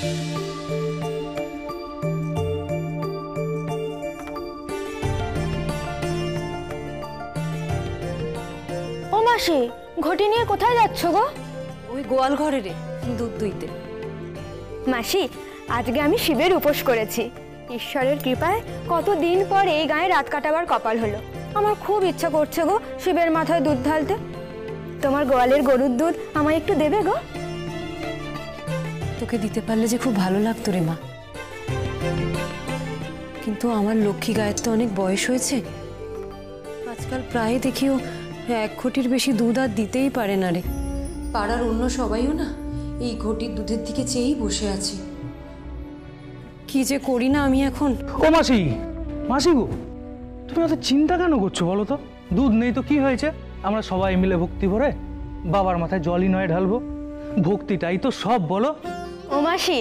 ও মাসি, ঘটি নিয়ে কোথায় যাচ্ছ গো? ওই গোয়াল ঘরে রে, দুধ দুইতে। মাসি, আজকে আমি শিবের উপোস করেছি। ঈশ্বরের কৃপায় কতদিন পর এই গায়ে রাত কাটাবার কপাল হলো। আমার খুব ইচ্ছা করছে গো শিবের মাথায় দুধ ঢালতে। তোমার গোয়ালের গরুর দুধ আমায় একটু দেবে গো? তোকে দিতে পারলে যে খুব ভালো লাগতো রে মা, কিন্তু আমার লক্ষ্মী গায়ের তো অনেক বয়স হয়েছে। আজকাল প্রায় দেখিও 1 ঘটির বেশি দুধ আর দিতেই পারে না রে। পাড়ার অন্য সবাইও না এই ঘটির দুধের দিকে চেয়েই বসে আছে। কি যে করি না আমি এখন। ও মাসি, মাসি গো, তুমি এত চিন্তা কেন করছো বলো তো? দুধ নেই তো কি হয়েছে? আমরা সবাই মিলে ভক্তি ভরে বাবার মাথায় জলই নয় ঢালবো। ভক্তিটাই তো সব, বলো। ও মাসি,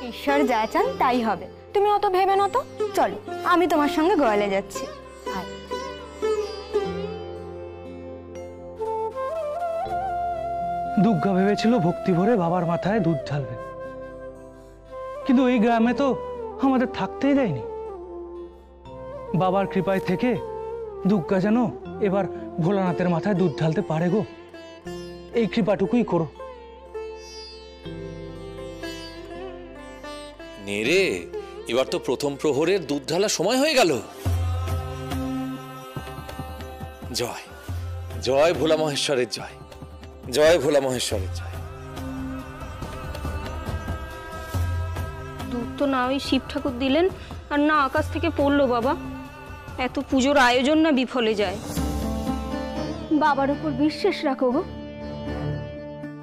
ঈশ্বর যা চান তাই হবে, তুমি অত ভেবে না তো। চলো, আমি তোমার সঙ্গে গোয়ালে যাচ্ছি। দুর্গা ভেবেছিল ভক্তি ভরে বাবার মাথায় দুধ ঢালবে, কিন্তু এই গ্রামে তো আমাদের থাকতেই দেয়নি। বাবার কৃপায় থেকে দুর্গা যেন এবার ভোলানাথের মাথায় দুধ ঢালতে পারে গো, এই কৃপাটুকুই করো। নেরে, এবার তো প্রথম প্রহরের দুধ ঢালার সময় হয়ে গেল। জয় জয় ভোলা মহেশ্বরের জয়, জয় ভোলা মহেশ্বরের জয়। দুধ তো না ওই শিব ঠাকুর দিলেন আর না আকাশ থেকে পড়লো বাবা। এত পুজোর আয়োজন না বিফলে যায়। বাবার উপর বিশ্বাস রাখো গো,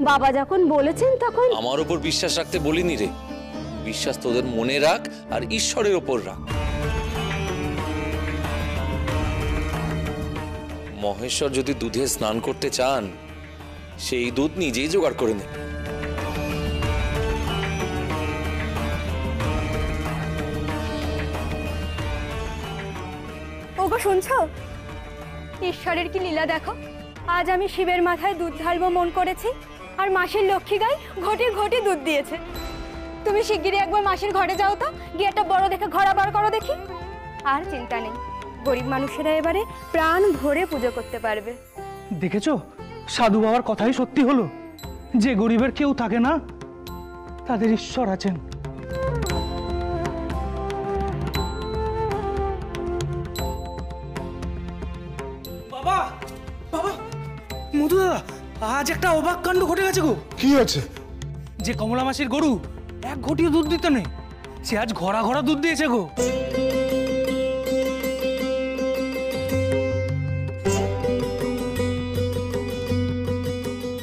বাবা যখন বলেছেন তখন। আমার উপর বিশ্বাস রাখতে বলিনি রে, বিশ্বাস তোদের মনে রাখ আর ঈশ্বরের উপর রাখ। মহেশ্বর যদি দুধে স্নান করতে চান, সেই দুধ নিজেই জোগাড় করে নেবে। ওগো শুনছো? ঈশ্বরের কি লীলা দেখো। আজ আমি শিবের মাথায় দুধ ঢালবো মন করেছি, আর মাসির লক্ষ্মী গাই ঘটির ঘটি দুধ দিয়েছে। তুমি শিগগিরই একবার মাসির ঘরে যাও তো, গিয়ে একটা বড় দেখে ঘড়া বার করো দেখি। আর চিন্তা নেই, গরিব মানুষেরা এবারে প্রাণ ভরে পুজো করতে পারবে। দেখেছো, সাধু বাবার কথাই সত্যি হলো। যে গরিবের কেউ থাকে না, তাদের ঈশ্বর আছেন। বাবা, বাবা, মধু দাদা, আজ একটা অবাক কাণ্ড ঘটে গেছে গো। কি আছে? যে কমলা মাসির গরু 1 ঘটিও দুধ দিত নেই, সে আজ ঘোড়া ঘোড়া দুধ দিয়েছে গো।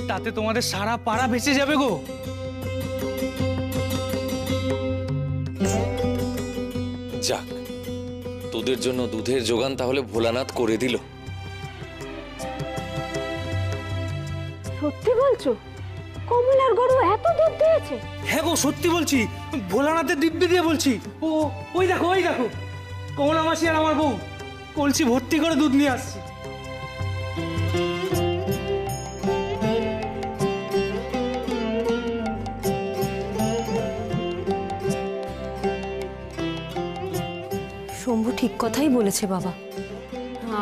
তাতে তোমাদের সারা পাড়া ভেসে যাবে গো। যাক, তোদের জন্য দুধের যোগান তাহলে ভোলানাথ করে দিল। সত্যি বলছো? কমলার গরু এত দুধ দিয়েছে? হ্যাঁ গো, সত্যি বলছি, ভোলানাথের দিব্যি দিয়ে বলছি। ওই দেখো, ওই দেখো, কমলা মাসি আর আমার বউ কলসি ভর্তি করে দুধ নিয়ে আসছে। শম্ভু ঠিক কথাই বলেছে বাবা।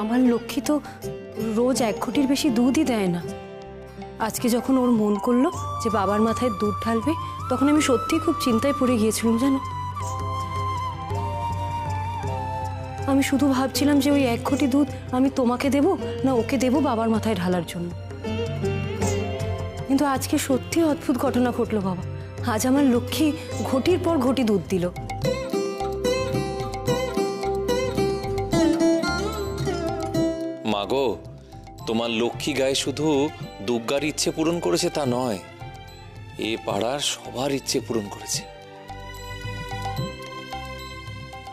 আমার লক্ষ্মী তো রোজ 1 ঘটির বেশি দুধই দেয় না। আজকে যখন ওর মন করলো যে বাবার মাথায় দুধ ঢালবে, তখন আমি সত্যিই খুব চিন্তায় পড়ে গিয়েছিলাম জানো। আমি শুধু ভাবছিলাম যে ওই 1 ঘটি দুধ আমি তোমাকে দেব না ওকে দেব বাবার মাথায় ঢালার জন্য। কিন্তু আজকে সত্যি অদ্ভুত ঘটনা ঘটলো বাবা। আজ আমার লক্ষ্মী ঘটির পর ঘটি দুধ দিল। মাগো, তোমার লক্ষ্মী গায়ে শুধু দুর্গার ইচ্ছে পূরণ করেছে তা নয়, এ পাড়ার সবার ইচ্ছে পূরণ করেছে।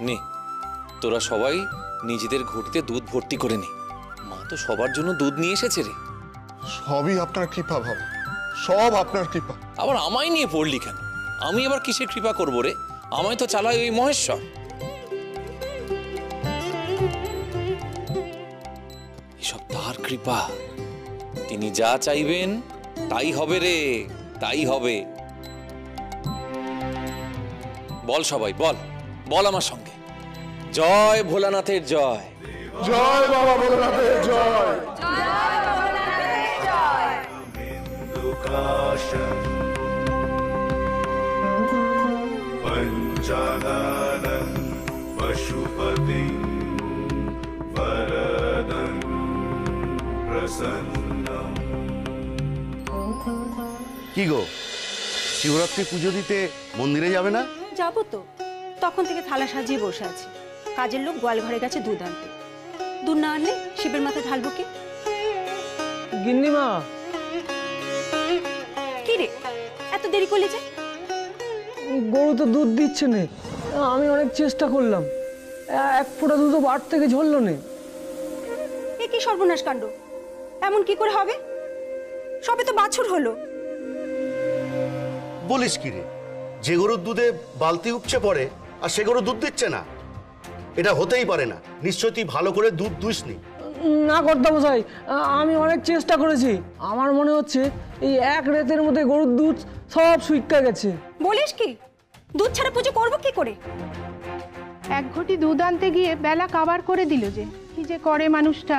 নে, তোরা সবাই নিজেদের ঘটিতে দুধ ভর্তি করে নে। মা তো সবার জন্য দুধ নিয়ে এসেছে রে। সবই আপনার কৃপা বাবা, সব আপনার কৃপা। আবার আমায় নিয়ে পড়লি কেন? আমি আবার কিসের কৃপা করবো রে? আমায় তো চালায় ওই মহেশ্বর। এসব তার কৃপা, তিনি যা চাইবেন তাই হবে রে, তাই হবে। বল সবাই, বল বল আমার সঙ্গে, জয় ভোলানাথের জয়। জয় বাবা ভোলানাথের জয়। পঞ্চানন পশুপতি বরদং প্রসন্নম। কি গো, শিবরাত্রি পুজো দিতে মন্দিরে যাবে না? যাবো তো, তখন থেকে থালা সাজিয়ে বসে আছি। কাজের লোক গোয়াল ঘরে গেছে দুধ আনতে। দুধ না আনলে শিবের মাথায় ঢালবো কি? গিন্নিমা, কি রে, এত দেরি করলি যে? গরু তো দুধ দিচ্ছে না, আমি অনেক চেষ্টা করলাম, এক ফোঁটা দুধও বার থেকে ঝরলো না। এ কি সর্বনাশ কাণ্ড! এমন কি করে হবে? সবে তো বাছুর হলো। বলিস কি রে, যে গরুর দুধে বালতি উপচে পড়ে আর সে গরু দুধ দিচ্ছে না? এটা হতেই পারে না। নিশ্চয়ই তুই ভালো করে দুধ দুইসনি। না কর্তামশাই, আমি অনেক চেষ্টা করেছি। আমার মনে হচ্ছে এই এক রাতের মধ্যে গরুর দুধ সব শুকিয়ে গেছে। বলিস কি? দুধ ছাড়া পুজো করবো কি করে? এক ঘটি দুধ আনতে গিয়ে বেলা কাবার করে দিল যে, কি যে করে মানুষটা।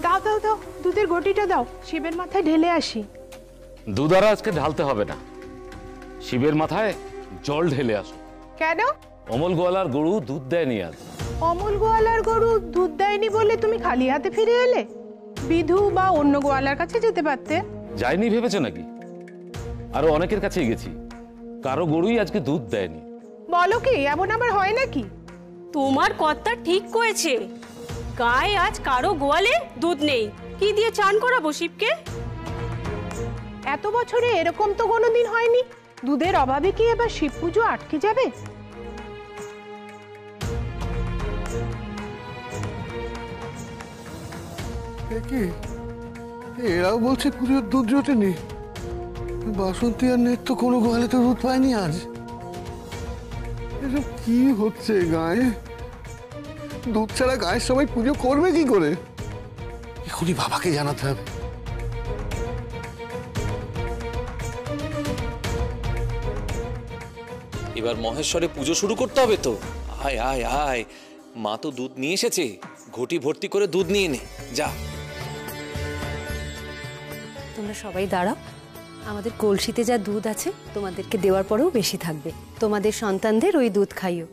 দাও দাও দাও, দুধের ঘটিটা দাও, শিবের মাথায় ঢেলে আসি। দুধ আর আজকে ঢালতে হবে না, শিবের মাথায় জল ঢেলে আসো। কেন? অমল গোয়ালার গরু দুধ দেয়নি আজ। অমল গোয়ালার গরু দুধ দেয়নি বলে তুমি খালি হাতে ফিরে এলে? বিধু বা অন্য গোয়ালার কাছে যেতে পারতে। যায়নি ভেবেছো নাকি? আরো অনেকের কাছেই গেছি, কারো গরুই আজকে দুধ দেয়নি। বলো কি, এমন আবার হয় নাকি? তোমার কর্তা ঠিক করেছে, গায়ে আজ কারো গোয়ালে দুধ নেই। কি দিয়ে চান করাবো শিবকে? এত বছরে এরকম তো কোনোদিন হয়নি। দুধের অভাবে কি এবার শিব পুজো আটকে যাবে? কি এরাও বলছে পুজোর দুধ জোটেনি? বাসন্তী আর নেত্য কোনো গোয়ালে তো দুধ পায়নি আজ। এসব কি হচ্ছে গায়ে? দুধ ছাড়া গায়ের সবাই পুজো করবে কি করে? এখনই বাবাকে জানাতে হবে। এবার মহেশ্বরে পুজো শুরু করতে হবে তো। আয় আয় আয়, মা তো দুধ নিয়ে এসেছে, ঘটি ভর্তি করে দুধ নিয়ে নে যা। তোমরা সবাই দাঁড়াও, আমাদের কলসিতে যা দুধ আছে তোমাদেরকে দেওয়ার পরেও বেশি থাকবে। তোমাদের সন্তানদের ওই দুধ খাইও।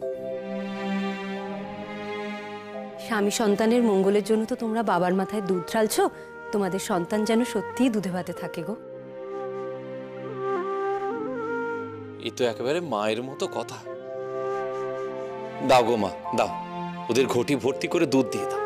স্বামী সন্তানের মঙ্গলের জন্য তো তোমরা বাবার মাথায় দুধ ঢালছো, তোমাদের সন্তান যেন সত্যিই দুধে ভাতে থাকে গো। এ তো একেবারে মায়ের মতো কথা। দাও গো মা, দাও, ওদের ঘটি ভর্তি করে দুধ দিয়ে দাও।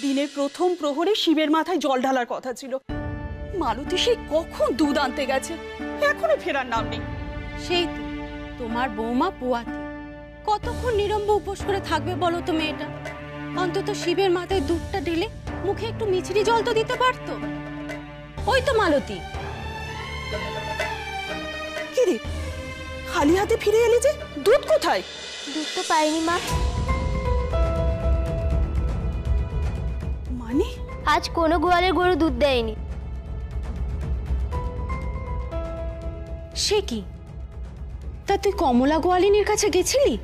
দিনের প্রথম প্রহরে শিবের মাথায় জল ঢালার কথা ছিল। মালতী সেই কখন দুধ আনতে গেছে, এখনো ফেরার নাম নেই। সেই তো তোমার বৌমা পুয়াতি কতক্ষণ নিরম্ব উপোস করে থাকবে বলো তো মেয়েটা? অন্তত শিবের মাথায় দুধটা ঢেলে মুখে একটু মিছরি জল তো দিতে পারতো। ওই তো মালতী। কি রে, খালি হাতে ফিরে এলি যে? দুধ কোথায়? দুধ তো পাইনি মা। মানে আজ কোনো গোয়ালের গরু দুধ দেয়নি। সে কি? তা তুই কমলা গোয়ালিনীর কাছে গেছিলি?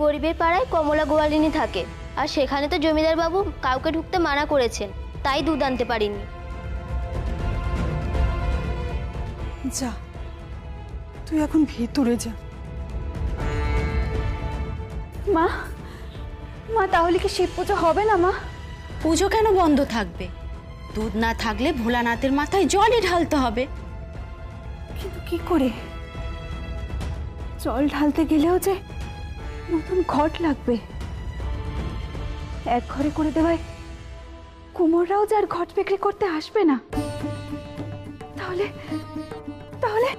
গরিবের পাড়ায় কমলা গোয়ালিনী থাকে, আর সেখানে তো জমিদার বাবু কাউকে ঢুকতে মানা করেছেন, তাই দুধ আনতে পারিনি। যা, তুই এখন ভিতরে যা। মা, মা তাহলে কি শিব পুজো হবে না মা? পুজো কেন বন্ধ থাকবে? দুধ না থাকলে ভোলানাথের মাথায় জলই ঢালতে হবে। কিন্তু কি করে? জল ঢালতে গেলেও যে নতুন ঘট লাগবে। এক ঘরে করে দেওয়ায় কুমোররাও যার ঘট বিক্রি করতে আসবে না। তাহলে তাহলে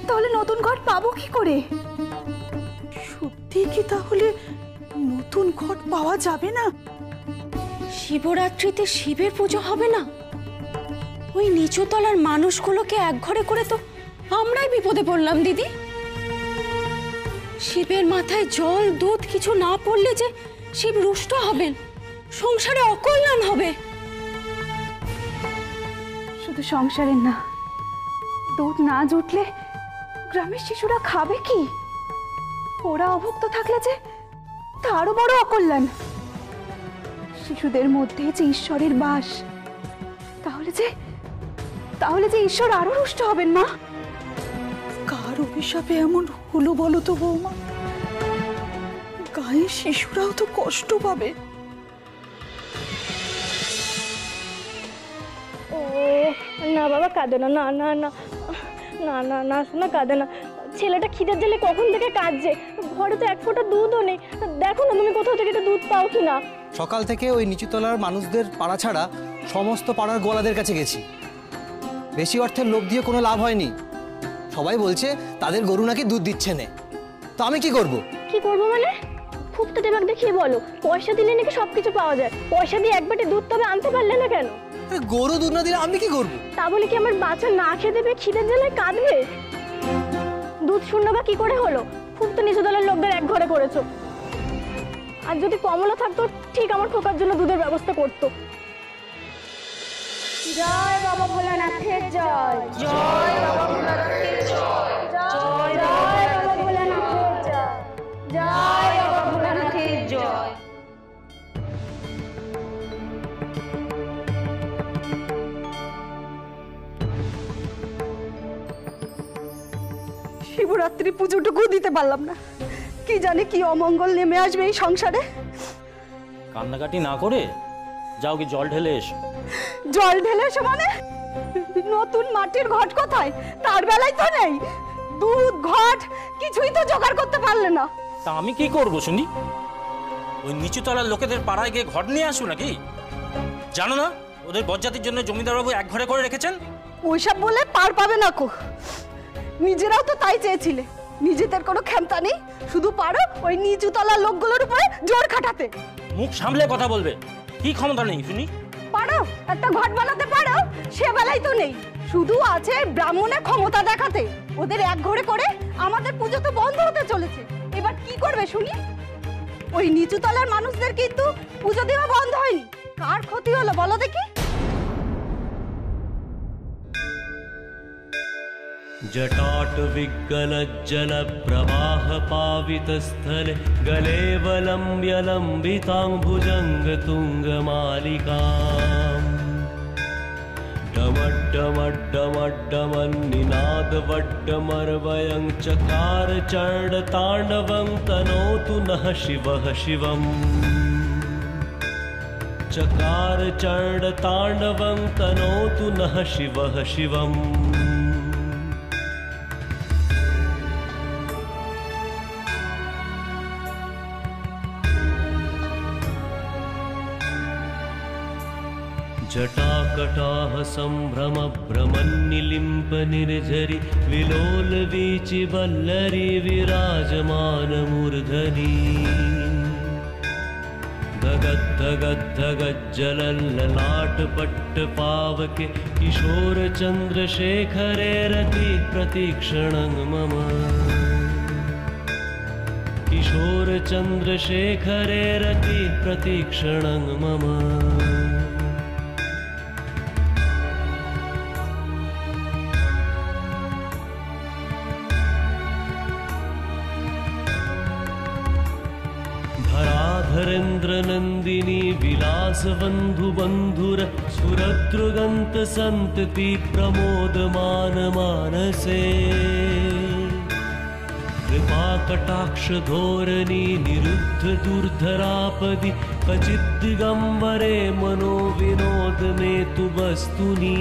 তাহলে নতুন ঘট পাবো কি করে? সত্যি কি তাহলে নতুন ঘট পাওয়া যাবে না? শিবরাত্রিতে শিবের পুজো হবে না? ওই নিচুতলার মানুষগুলোকে এক ঘরে করে তো আমরাই বিপদে পড়লাম দিদি। শিবের মাথায় জল দুধ কিছু না পড়লে যে শিব রুষ্ট হবেন, সংসারে অকল্যাণ হবে। শুধু সংসারের না, দুধ না জুটলে গ্রামের শিশুরা খাবে কি? ওরা অভুক্ত থাকলে যে তারও বড় অকল্যাণ। শিশুদের মধ্যে যে ঈশ্বরের বাস, তাহলে যে ঈশ্বর আরো রুষ্ট হবেন মা। কার অভিশাপে এমন হলো বলো তো বৌমা? গায়ে শিশুরাও তো কষ্ট পাবে। ও না বাবা, কাঁদে না, না না না না না না শোনা, কাঁদে না। ছেলেটা খিদের জেলে কখন থেকে কাঁদছে। ঘরে তো এক ফোঁটা দুধও নেই। দেখো না তুমি কোথাও থেকে একটু দুধ পাও কিনা। সকাল থেকে ওই নিচুতলার মানুষদের পাড়া ছাড়া সমস্ত পাড়ার গোয়ালাদের কাছে গেছি। বেশি অর্থের লোভ দিয়ে কোনো লাভ হয়নি। সবাই বলছে তাদের গরু নাকি দুধ দিচ্ছে না। তো আমি কি করব? কি করবো মানে? ফুপটা দেবাক দেখিয়ে বলো, পয়সা দিলে নাকি সবকিছু পাওয়া যায়। পয়সা দিয়ে এক বাটি দুধ তবে আনতে পারলে না কেন? গরু দুধ না দিলে আমি কি করব? তা বলে কি আমার বাচ্চা না খেয়ে দেবে, খিদের জেলায় কাঁদবে? দুধ শূন্য বা কি করে হলো? ফুপ তো নিচু দলের লোকদের এক ঘরে করেছো। আর যদি কমলা থাকতো ঠিক আমার খোকার জন্য দুধের ব্যবস্থা করতো। জয় বাবা ভোলানাথের জয়, জয় বাবা ভোলানাথের জয়, জয় বাবা ভোলানাথের জয়, জয় বাবা ভোলানাথের জয়। শিবরাত্রি পুজোটুকু দিতে পারলাম না। কি জানি কি অমঙ্গল নেমে আসবে এই সংসারে। কান্নাকাটি না করে যাও, কি জল ঢেলে এসো। জল ঢেলে এসো মানে? নতুন মাটির ঘট কোথায়? তার বেলায় তো নেই। দুধ ঘট কিছুই তো জোগাড় করতে পারলে না। তা আমি কি করবো শুনি? ওই নিচুতলার লোকেদের পাড়ায় গিয়ে ঘট নিয়ে আসো নাকি? জানো না ওদের বজ্জাতির জন্য জমিদারবাবু এক ঘরে করে রেখেছেন? ওইসব বলে পার পাবে না কো। নিজেরাও তো তাই চেয়েছিলে। নিজেদের কোনো ক্ষমতা নেই, শুধু পারো ওই নিচুতলার লোকগুলোর উপরে জোর খাটাতে। মুখ সামলে কথা বলবে। কি ক্ষমতা নেই শুনি? পারো একটা ঘট বানাতে পারো, সে বেলাই তো নেই। শুধু আছে ব্রাহ্মণের ক্ষমতা দেখাতে। ওদের এক ঘরে করে আমাদের পুজো তো বন্ধ হতে চলেছে। এবার কি করবে শুনি? ওই নিচুতলার মানুষদের কিন্তু পুজো দেওয়া বন্ধ হয়নি। কার ক্ষতি হলো বলো দেখি? जटाट विगलज्जल प्रवाह पावितस्थले गले वलम्ब्य लम्बिताम्बुजङ्ग तुङ्गमालिकाम् डमड्डमड्डमड्डमन्निनादवड्डमर्वयं चकार चण्डताण्डवं तनोतु नः शिवः शिवम् चकार चण्डताण्डवं तनोतु नः शिवः शिवम् जटाकटाह सम्भ्रम भ्रमन्निलिम्प निर्झरि विलोल वीचि वल्लरी विराजमानमूर्धनि धगद्धगद्धगज्जलल्ललाटपट्टपावके किशोर चन्द्रशेखरे रति प्रतीक्षणं मम किशोर चन्द्रशेखरे रति प्रतीक्षणं मम धरेन्द्रनन्दिनी विलासबन्धुबन्धुर सुरद्रुगन्त सन्तति प्रमोदमान मानसे कृपाकटाक्षधोरणी निरुद्ध दुर्धरापदि क्वचिद्दिगम्बरे मनोविनोद मे तु वस्तुनि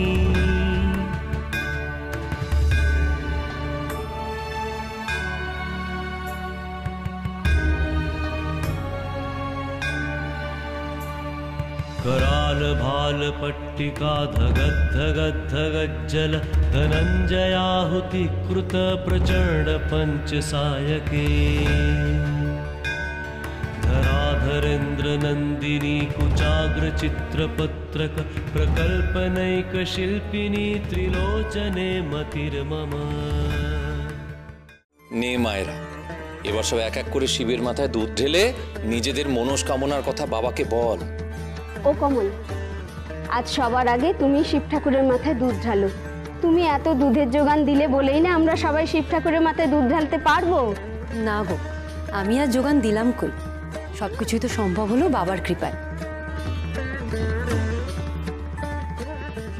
कराल भाल पट्टिका धगद् धगद् धगज्जल धनञ्जयाहुति कृत प्रचंड पंचसायके धराधरेन्द्र नंदिनी कुचाग्र चित्रपत्रक प्रकल्पनैक शिल्पिनी त्रिलोचने मतिर्मम। নে মায়েরা, এবার সব এক এক করে শিবের মাথায় দুধ ঢেলে নিজেদের মনস্কামনার কথা বাবাকে বল। ও কমল, আজ সবার আগে তুমি শিব ঠাকুরের মাথায় দুধ ঢালো। তুমি এত দুধের যোগান দিলে বলেই না আমরা সবাই শিব ঠাকুরের মাথায় দুধ ঢালতে পারবো। না গো, আমি আর যোগান দিলাম কই, সবকিছুই তো সম্ভব হলো বাবার কৃপায়।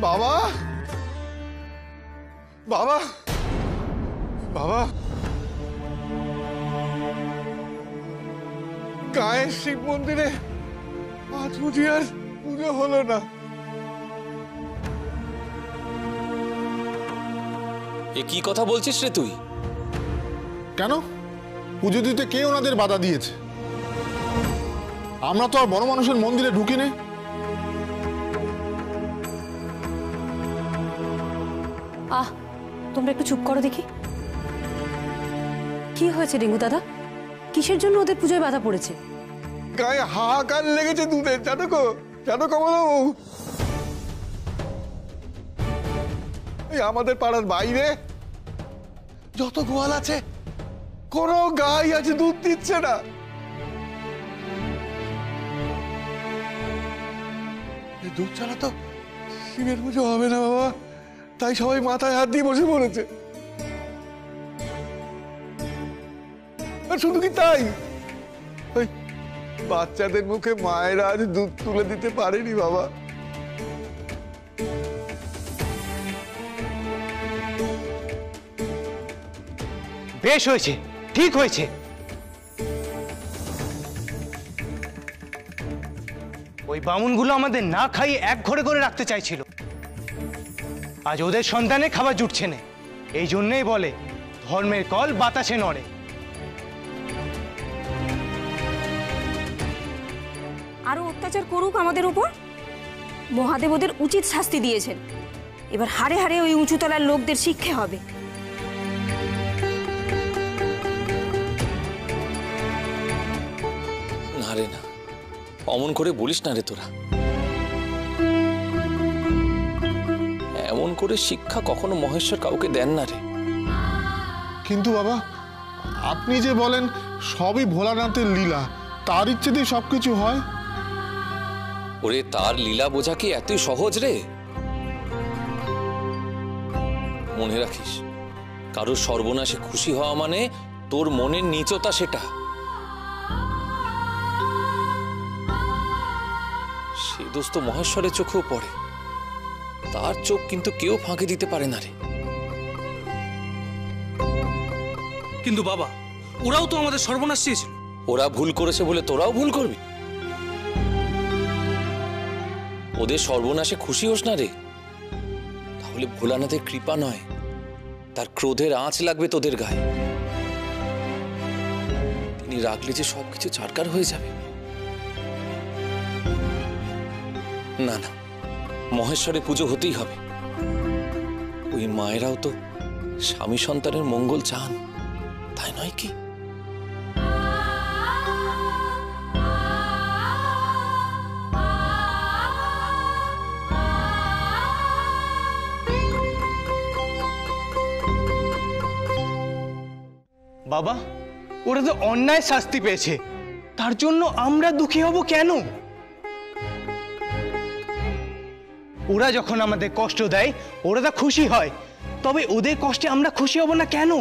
বাবা, বাবা, বাবা, গায়ের শিব মন্দিরে আজ বুঝি আর পুজো হলো না। এ কি কথা বলছিস রে তুই? কেন পুজো দিতে কে ওনাদের বাধা দিয়েছে? আমরা তো আর বড় মানুষের মন্দিরে ঢুকি নেই। আহ, তোমরা একটু চুপ করো দেখি। কি হয়েছে রিঙ্কু দাদা? কিসের জন্য ওদের পুজোয় বাধা পড়েছে? গায়ে হাহাকার লেগেছে দুধের, জানো গো, জানো কমলবাবু? এই আমাদের পাড়ার বাইরে যত গোয়াল আছে কোনো গাই আছে দুধ দিচ্ছে না। এই দুধ ছাড়া তো শিবের পুজো হবে না বাবা, তাই সবাই মাথায় হাত দিয়ে বসে পড়েছে। আর শুধু কি তাই, ওই বাচ্চাদের মুখে মায়েরা আজ দুধ তুলে দিতে পারেনি বাবা। বেশ হয়েছে, ঠিক হয়েছে। ওই বামুনগুলো আমাদের না খাইয়ে এক ঘরে করে রাখতে চাইছিল। আজ ওদের সন্তানে খাবার জুটছে না, এই জন্যই বলে ধর্মের কল বাতাসে নড়ে। আরো অত্যাচার করুক আমাদের উপর, মহাদেব ওদের উচিত শাস্তি দিয়েছেন। এবার হাড়ে হাড়ে ওই উঁচুতলার লোকদের শিক্ষা হবে। না রে না, অমন করে বলিস না রে তোরা। এমন করে শিক্ষা কখনো মহেশ্বর কাউকে দেন না রে। কিন্তু বাবা, আপনি যে বলেন সবই ভোলানাথের লীলা, তার ইচ্ছেতেই সবকিছু হয়। ওরে, তার লীলা বোঝা কি এতই সহজ রে? মনে রাখিস, কারোর সর্বনাশে খুশি হওয়া মানে তোর মনের নীচতা সেটা। সে দোষ তো মহেশ্বরের চোখেও পড়ে, তার চোখ কিন্তু কেউ ফাঁকি দিতে পারে না রে। কিন্তু বাবা, ওরাও তো আমাদের সর্বনাশ চেয়েছিল। ওরা ভুল করেছে বলে তোরাও ভুল করবি? ওদের সর্বনাশে খুশি হোস না রে, তাহলে ভোলানাথের কৃপা নয়, তার ক্রোধের আঁচ লাগবে তোদের গায়ে। তিনি রাগলে যে সবকিছু ছাড়কার হয়ে যাবে। না না, মহেশ্বরের পুজো হতেই হবে। ওই মায়েরাও তো স্বামী সন্তানের মঙ্গল চান, তাই নয় কি? বাবা, ওরা তো অন্যায় শাস্তি পেয়েছে, তার জন্য আমরা দুঃখী হব কেন? ওরা যখন আমাদের কষ্ট দেয় ওরা তো খুশি হয়, তবে ওদের কষ্টে আমরা খুশি হব না কেন?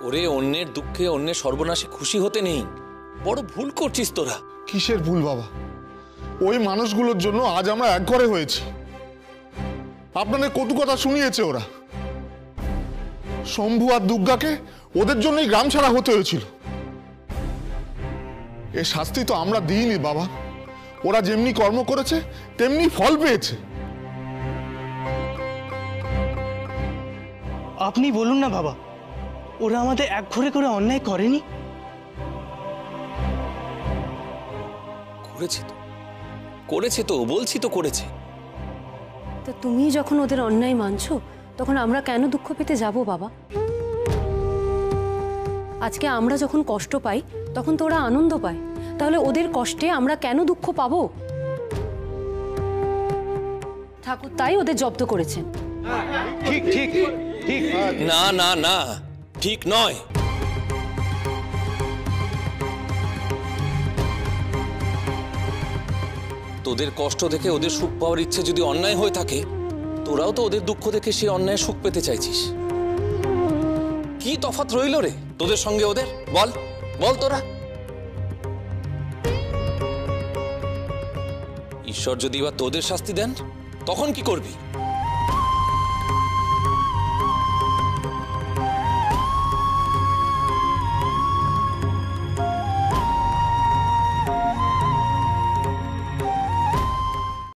ওরে, অন্যের দুঃখে অন্যের সর্বনাশে খুশি হতে নেই, বড় ভুল করছিস তোরা। কিসের ভুল বাবা? ওই মানুষগুলোর জন্য আজ আমরা এক ঘরে হয়েছি। আপনাদের কটু কথা শুনিয়েছে ওরা। শম্ভু আর দুর্গাকে ওদের জন্যই গ্রাম ছাড়া হতে হয়েছিল। এ শাস্তি তো আমরা দিইনি বাবা, ওরা যেমনি কর্ম করেছে তেমনি ফল পেয়েছে। আপনি বলুন না বাবা, ওরা আমাদের এক ঘরে করে অন্যায় করেনি? করেছে তো বলছি তো করেছে। তো তুমি যখন ওদের অন্যায় মানছো তখন আমরা কেন দুঃখ পেতে যাব বাবা? আজকে আমরা যখন কষ্ট পাই তখন তো ওরা আনন্দ পায়, তাহলে ওদের কষ্টে আমরা কেন দুঃখ পাবো? ঠাকুর তাই ওদের জব্দ করেছেন। ঠিক ঠিক ঠিক। না না না, ঠিক নয়। তোদের কষ্ট দেখে ওদের সুখ পাওয়ার ইচ্ছে যদি অন্যায় হয়ে থাকে, তোরাও তো ওদের দুঃখ দেখে সেই অন্যায় সুখ পেতে চাইছিস। কি তফাৎ রইল রে তোদের সঙ্গে ওদের? বল বল তোরা। ঈশ্বর যদি বা তোদের শাস্তি দেন তখন কি করবি?